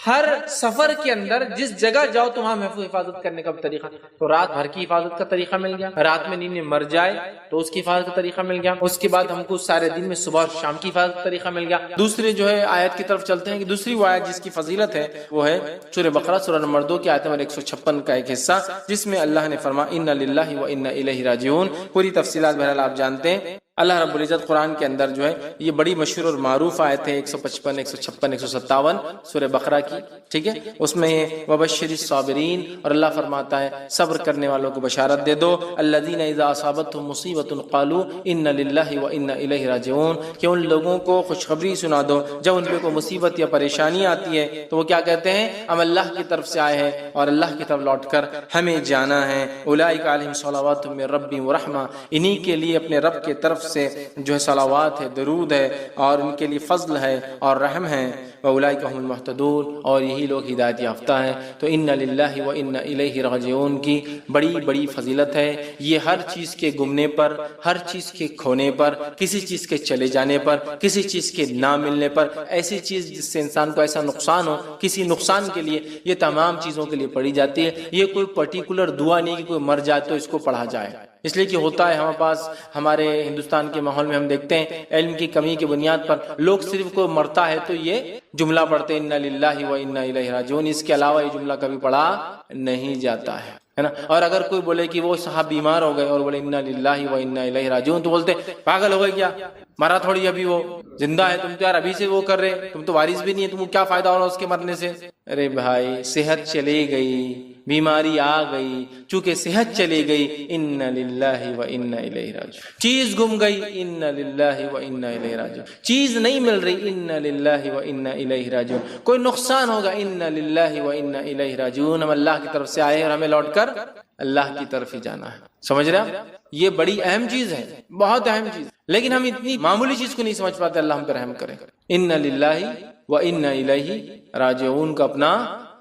ہر سفر کے اندر جس جگہ جاؤ تو وہاں محفوظ حفاظت کرنے کا طریقہ. تو رات بھر کی حفاظت کا طریقہ مل گیا، رات میں نیند میں مر جائے تو اس کی حفاظت کا طریقہ مل گیا. اس کے بعد ہم کو سارے دن میں صبح اور شام کی حفاظت کا طریقہ مل گیا. دوسری جو ہے آیت کی طرف چلتے ہیں کہ دوسری وہ آیت جس کی فضیلت ہے وہ ہے سورہ بقرہ سورہ نمبر 2 کی آیت نمبر 156 کا ایک حصہ، جس میں اللہ نے فرمایا انا للہ و انا الیہ راجعون. پوری تفصیلات بہرحال آپ جانتے ہیں. اللہ رب العزت قرآن کے اندر جو ہے یہ بڑی مشہور اور معروف آیت ہے 155 156 157 سورہ بقرہ کی. ٹھیک ہے، اس میں وبشر الصابرین، اور اللہ فرماتا ہے صبر کرنے والوں کو بشارت دے دو. الذین اذا اصابتهم مصیبۃ قالوا انا للہ و انا الیہ راجعون، کہ ان لوگوں کو خوشخبری سنا دو جب ان پہ کوئی مصیبت یا پریشانی آتی ہے تو وہ کیا کہتے ہیں؟ ہم اللہ کی طرف سے آئے ہیں اور اللہ کی طرف لوٹ کر ہمیں جانا ہے. اولئک علیہم صلوات من ربہم ورحمہ، انہی کے لیے اپنے رب کے طرف سے جو ہے صلوات ہے، درود ہے، اور ان کے لیے فضل ہے اور رحم ہے. وَأُولَئِكَ هُمُ الْمُهْتَدُونَ، اور یہی لوگ ہدایت یافتہ ہیں. تو اِنَّ لِلَّهِ وَإِنَّ إِلَيْهِ راجعون کی بڑی بڑی فضیلت ہے. یہ ہر چیز کے گمنے پر، ہر چیز کے کھونے پر، کسی چیز کے چلے جانے پر، کسی چیز کے نہ ملنے پر، ایسی چیز جس سے انسان کو ایسا نقصان ہو، کسی نقصان کے لیے یہ تمام چیزوں کے لیے پڑھی جاتی ہے. یہ کوئی پرٹیکولر دعا نہیں کہ کوئی مر جائے تو اس کو پڑھا جائے، اس لیے کہ ہوتا ہے ہمارے پاس، ہمارے ہندوستان کے ماحول میں ہم دیکھتے ہیں علم کی کمی کی بنیاد پر لوگ صرف کوئی مرتا ہے تو یہ جملہ پڑھتے ہیں انا للہ و انا الیہ راجعون. اس کے علاوہ یہ جملہ کبھی پڑھا نہیں جاتا ہے نا. اور اگر کوئی بولے کہ وہ صاحب بیمار ہو گئے اور بولے انا للہ و انا الیہ راجعون تو بولتے پاگل ہو گئے کیا، مرا تھوڑی ابھی وہ زندہ ہے، تم تو یار ابھی سے وہ کر رہے، تم تو وارث بھی نہیں ہے، تم کو کیا فائدہ ہو رہا اس کے مرنے سے؟ ارے بھائی صحت چلی گئی، بیماری آ گئی، چونکہ صحت چلی گئی، ان للہ و انا الیہ راجعون، چیز گم گئی، ان للہ و انا الیہ راجعون، چیز نہیں مل رہی، ان للہ و انا الیہ راجعون، کوئی نقصان ہوگا، ان للہ و انا الیہ راجعون، ہم اللہ کی طرف سے آئے اور ہمیں لوٹ کر اللہ کی طرف ہی جانا ہے۔ سمجھ رہے ہیں؟ یہ بڑی اہم چیز ہے، بہت اہم چیز، لیکن ہم اتنی معمولی چیز کو نہیں سمجھ پاتے۔ اللہ ہم پر رحم کرے۔ ان للہ و انا الیہ راجعون کا اپنا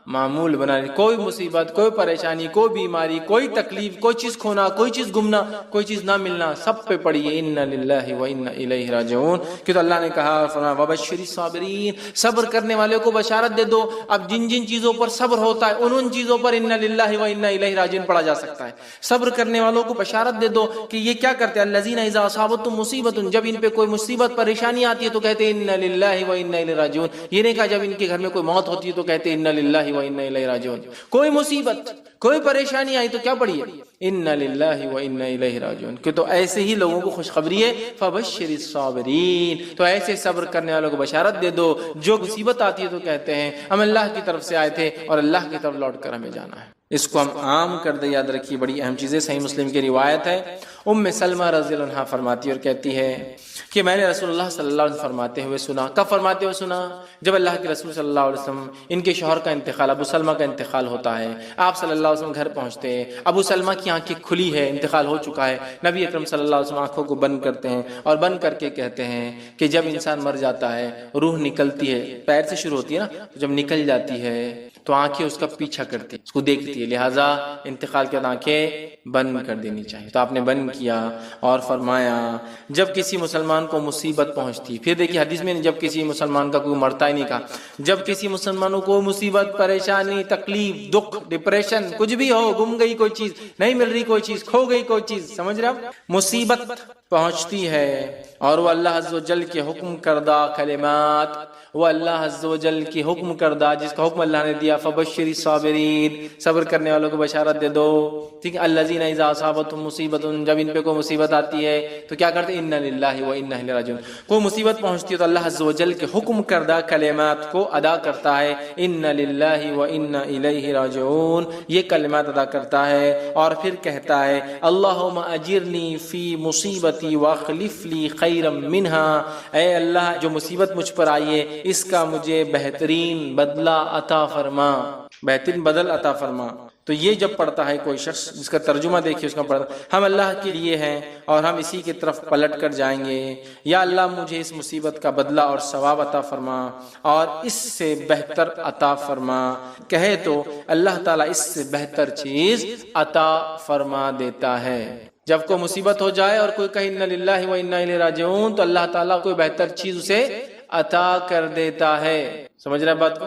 معمول بنا لیں۔ کوئی مصیبت، کوئی پریشانی، کوئی بیماری، کوئی تکلیف، کوئی چیز کھونا، کوئی چیز گمنا، کوئی چیز نہ ملنا، سب پہ پڑی ہے ان للہ و انا الیہ راجعون۔ کہ تو اللہ نے کہا فرمایا وبشر الصابرین، صبر کرنے والے کو بشارت دے دو۔ اب جن جن چیزوں پر صبر ہوتا ہے ان چیزوں پر ان للہ و انا الیہ راجعون پڑھا جا سکتا ہے۔ صبر کرنے والوں کو بشارت دے دو کہ یہ کیا کرتے ہیں، الذین اذا اصابتهم مصیبت، جب ان پہ کوئی مصیبت پریشانی آتی ہے تو کہتے ہیں ان للہ و انا الیہ راجعون۔ یہ نہیں کہا جب ان کے گھر میں کوئی موت ہوتی ہے تو کہتے ہیں ان للہ و انا الیہ راجعون۔ کوئی مصیبت، کوئی پریشانی آئی تو کیا پڑھی ہے، ان للہ و انا الیہ راجعون۔ کہ تو ایسے ہی لوگوں کو خوشخبری ہے، فبشر الصابرین، تو ایسے صبر کرنے والوں کو بشارت دے دو جو مصیبت آتی ہے تو کہتے ہیں ہم اللہ کی طرف سے آئے تھے اور اللہ کی طرف لوٹ کر ہمیں جانا ہے۔ اس کو ہم عام کر دیں، یاد رکھیے بڑی اہم چیزیں۔ صحیح مسلم کی روایت ہے، ام سلمہ رضی اللہ عنہا فرماتی اور کہتی ہے کہ میں نے رسول اللہ صلی اللہ علیہ وسلم فرماتے ہوئے سنا۔ کب فرماتے ہوئے سنا؟ جب اللہ کے رسول صلی اللہ علیہ وسلم ان کے شوہر کا انتقال، ابو سلمہ کا انتقال ہوتا ہے، آپ صلی اللہ علیہ وسلم گھر پہنچتے ہیں، ابو سلمہ کی آنکھیں کھلی ہے، انتقال ہو چکا ہے، نبی اکرم صلی اللہ علیہ وسلم آنکھوں کو بند کرتے ہیں اور بند کر کے کہتے ہیں کہ جب انسان مر جاتا ہے روح نکلتی ہے، پیر سے شروع ہوتی ہے نا، جب نکل جاتی ہے تو آنکھیں اس کا پیچھا کرتی ہیں، اس کو دیکھتی ہے، لہٰذا انتقال کے بعد آنکھیں بند کر دینی چاہیے۔ تو آپ نے بند کیا اور فرمایا جب کسی مسلمان کو مصیبت پہنچتی، پھر دیکھیے حدیث میں جب کسی مسلمان کا کوئی مرتا ہی نہیں کہا، جب کسی مسلمانوں کو مصیبت، پریشانی، تکلیف، دکھ، ڈپریشن، کچھ بھی ہو، گم گئی کوئی چیز، نہیں مل رہی کوئی چیز، کھو گئی کوئی چیز، سمجھ رہے آپ، مصیبت پہنچتی ہے اور وہ اللہ عز و جل کے حکم کردہ کلمات، وہ اللہ عز و جل کی حکم کردہ جس کا حکم اللہ نے دیا، فبشر الصابرین، صبر کرنے والوں کو بشارت دے دو، ٹھیک ہے، الذین اذا اصابتهم مصیبت، جب ان پہ کوئی مصیبت آتی ہے تو کیا کرتے ہیں، ان للہ و انا الیہ راجعون، کوئی مصیبت پہنچتی ہے تو اللہ عز و جل کے حکم کردہ کلمات کو ادا کرتا ہے، ان للہ و انا الیہ راجعون، یہ کلمات ادا کرتا ہے اور پھر کہتا ہے اللہم اجرنی فی مصیبتی واخلف لی خیرا منہا، اے اللہ جو مصیبت مجھ پر آئی ہے اس کا مجھے بہترین بدلہ عطا فرما، بہترین بدل عطا فرما۔ تو یہ جب پڑھتا ہے کوئی شخص، جس کا ترجمہ دیکھیے اس کا پڑھتا، ہم اللہ کے لیے ہیں اور ہم اسی کی طرف پلٹ کر جائیں گے، یا اللہ مجھے اس مصیبت کا بدلہ اور ثواب عطا فرما اور اس سے بہتر عطا فرما، کہے تو اللہ تعالیٰ اس سے بہتر چیز عطا فرما دیتا ہے۔ جب کوئی مصیبت ہو جائے اور کوئی کہے ان للہ و انا الیہ راجعون تو اللہ تعالیٰ کوئی بہتر چیز اسے عطا کر دیتا ہے۔ سمجھ رہے ہیں بات کو؟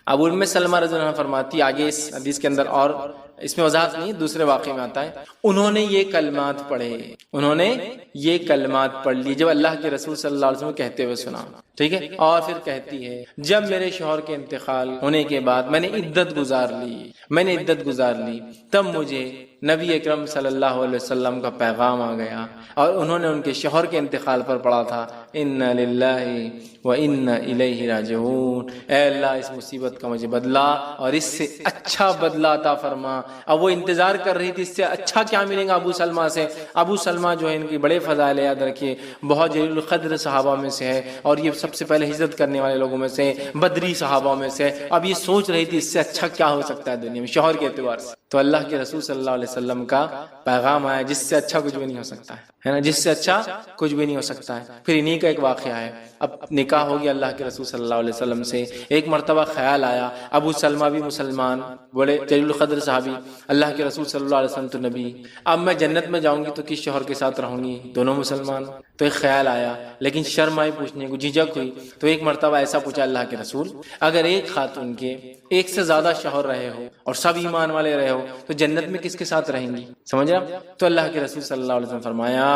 ابو ام سلمہ رضی اللہ عنہ فرماتی، آگے اس حدیث کے اندر اور اس میں وضاحت نہیں، دوسرے واقعے میں آتا ہے، انہوں نے یہ کلمات پڑھے، انہوں نے یہ کلمات پڑھ لی جب اللہ کے رسول صلی اللہ علیہ وسلم کہتے ہوئے سنا، ٹھیک ہے، اور پھر کہتی ہے جب میرے شوہر کے انتقال ہونے کے بعد میں نے عدت گزار لی، تب مجھے نبی اکرم صلی اللہ علیہ وسلم کا پیغام آ گیا اور انہوں نے ان کے شوہر کے انتقال پر پڑھا تھا ان للہ و انا الیہ راجعون، اے اللہ اس مصیبت کا مجھے بدلہ اور اس سے اچھا بدلہ عطا فرما۔ اب وہ انتظار کر رہی تھی اس سے اچھا کیا ملے گا ابو سلمہ سے۔ ابو سلمہ جو ہے ان کی بڑے فضائل، یاد رکھیے بہت جلیل القدر صحابہ میں سے ہے اور یہ سب سے پہلے ہجرت کرنے والے لوگوں میں سے، بدری صحابہ میں سے۔ اب یہ سوچ رہی تھی اس سے اچھا کیا ہو سکتا ہے دنیا میں شوہر کے اعتبار سے، تو اللہ کے رسول صلی اللہ علیہ وسلم کا پیغام آیا جس سے اچھا کچھ بھی نہیں ہو سکتا ہے نا، جس سے اچھا کچھ بھی نہیں ہو سکتا ہے۔ پھر انہی کا ایک واقعہ ہے، اب نکاح ہو گیا اللہ کے رسول صلی اللہ علیہ وسلم سے، ایک مرتبہ خیال آیا ابو سلمہ بھی مسلمان، بڑے جلیل القدر صحابی، اللہ کے رسول صلی اللہ علیہ وسلم تو نبی، اب میں جنت میں جاؤں گی تو کس شوہر کے ساتھ رہوں گی، دونوں مسلمان، تو ایک خیال آیا، لیکن شرم آئی پوچھنے کو، جھجک ہوئی، تو ایک مرتبہ ایسا پوچھا اللہ کے رسول اگر ایک خاتون کے ایک سے زیادہ شوہر رہے ہو اور سب ایمان والے رہے ہو تو جنت میں کس کے ساتھ رہیں گی، سمجھ رہے؟ تو اللہ کے رسول صلی اللہ علیہ وسلم فرمایا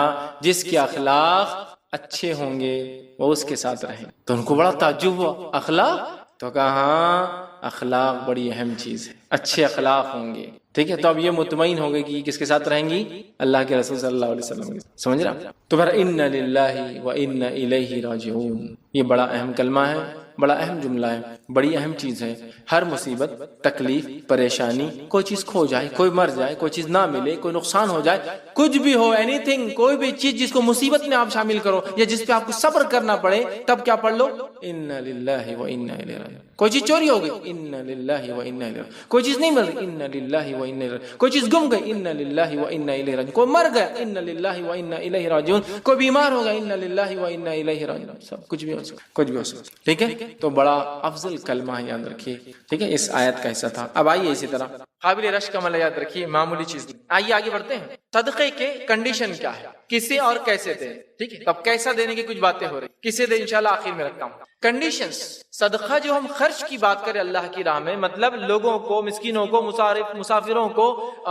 جس کے اخلاق اچھے ہوں گے وہ اس کے ساتھ رہیں۔ تو ان کو بڑا تعجب ہوا، اخلاق؟ تو کہا ہاں اخلاق بڑی اہم چیز ہے، اچھے اخلاق ہوں گے، ٹھیک ہے، تو اب یہ مطمئن ہو گئے کہ یہ کس کے ساتھ رہیں گی؟ اللہ کے رسول صلی اللہ علیہ وسلم کے ساتھ، سمجھ رہا؟ تو پھر ان للہ و انا الیہ راجعون، یہ بڑا اہم کلمہ ہے، بڑا اہم جملہ ہے، بڑی اہم چیز ہے۔ ہر مصیبت، تکلیف، پریشانی، کوئی چیز کھو جائے، کوئی مر جائے، کوئی چیز نہ ملے، کوئی نقصان ہو جائے، کچھ بھی ہو، اینی تھنگ، کوئی بھی چیز جس کو مصیبت میں آپ شامل کرو یا جس پہ آپ کو صبر کرنا پڑے، تب کیا پڑھ لو؟ انا للہ و انا الیہ راجعون۔ کوئی چیز چوری ہو گئی، انا للہ و انا الیہ راجعون۔ کوئی چیز نہیں مل رہی، انا للہ و انا الیہ راجعون۔ کوئی چیز گم گئی، انا للہ و انا الیہ راجعون۔ کوئی مر گیا، انا للہ و انا الیہ راجعون۔ کوئی بیمار ہو گیا، انا للہ و انا الیہ راجعون۔ سب کچھ بھی ہو سکتا، کچھ بھی ہو سکتا، ٹھیک ہے؟ تو بڑا افضل کلمہ ہے، یاد رکھیے، ٹھیک ہے؟ اس آیت کا حصہ تھا۔ اب آئیے اسی طرح قابل رشک عمل یاد رکھیے، معمولی چیز نہیں۔ آئیے آگے بڑھتے ہیں۔ صدقے کے کنڈیشن کیا ہے، کسے اور کیسے دیں، ٹھیک ہے؟ اب کیسا دینے کی کچھ باتیں ہو رہی، کسے دیں انشاءاللہ آخر میں رکھتا ہوں۔ کنڈیشنز، صدقہ جو ہم خرچ کی بات کریں اللہ کی راہ میں، مطلب لوگوں کو، مسکینوں کو، مسافروں کو،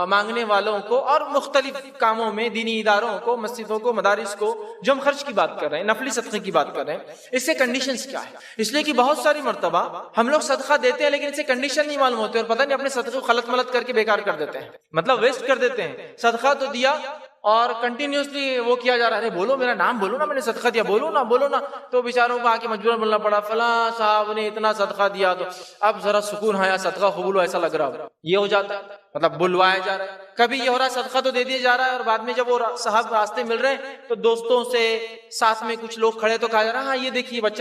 مانگنے والوں کو، اور مختلف کاموں میں، دینی اداروں کو، مسجدوں کو، مدارس کو، جو ہم خرچ کی بات کر رہے ہیں، نفلی صدقے کی بات کر رہے ہیں، اس سے کنڈیشنز کیا ہے؟ اس لیے کہ بہت ساری مرتبہ ہم لوگ صدقہ دیتے ہیں لیکن اس سے کنڈیشن نہیں معلوم ہوتے، اور پتہ نہیں اپنے صدقے کو غلط ملت کر کے بیکار کر دیتے ہیں، مطلب ویسٹ کر دیتے ہیں۔ صدقہ تو دیا اور کنٹینیوسلی وہ کیا جا رہا ہے، بولو میرا نام، بولو نا میں نے صدقہ دیا، بولو نا، تو بیچاروں کو آ کے مجبور بولنا پڑا، فلاں صاحب نے اتنا صدقہ دیا تو اب ذرا سکون آیا، صدقہ قبول ہو، ایسا لگ رہا ہو، یہ ہو جاتا ہے، مطلب بلوایا جا رہا ہے۔ کبھی یہ ہو رہا ہے صدقہ تو دے دیا جا رہا ہے اور بعد میں جب وہ صاحب راستے مل رہے ہیں تو دوستوں سے، ساتھ میں کچھ لوگ کھڑے تو کہا جا رہا ہے، ہاں یہ دیکھیے بچہ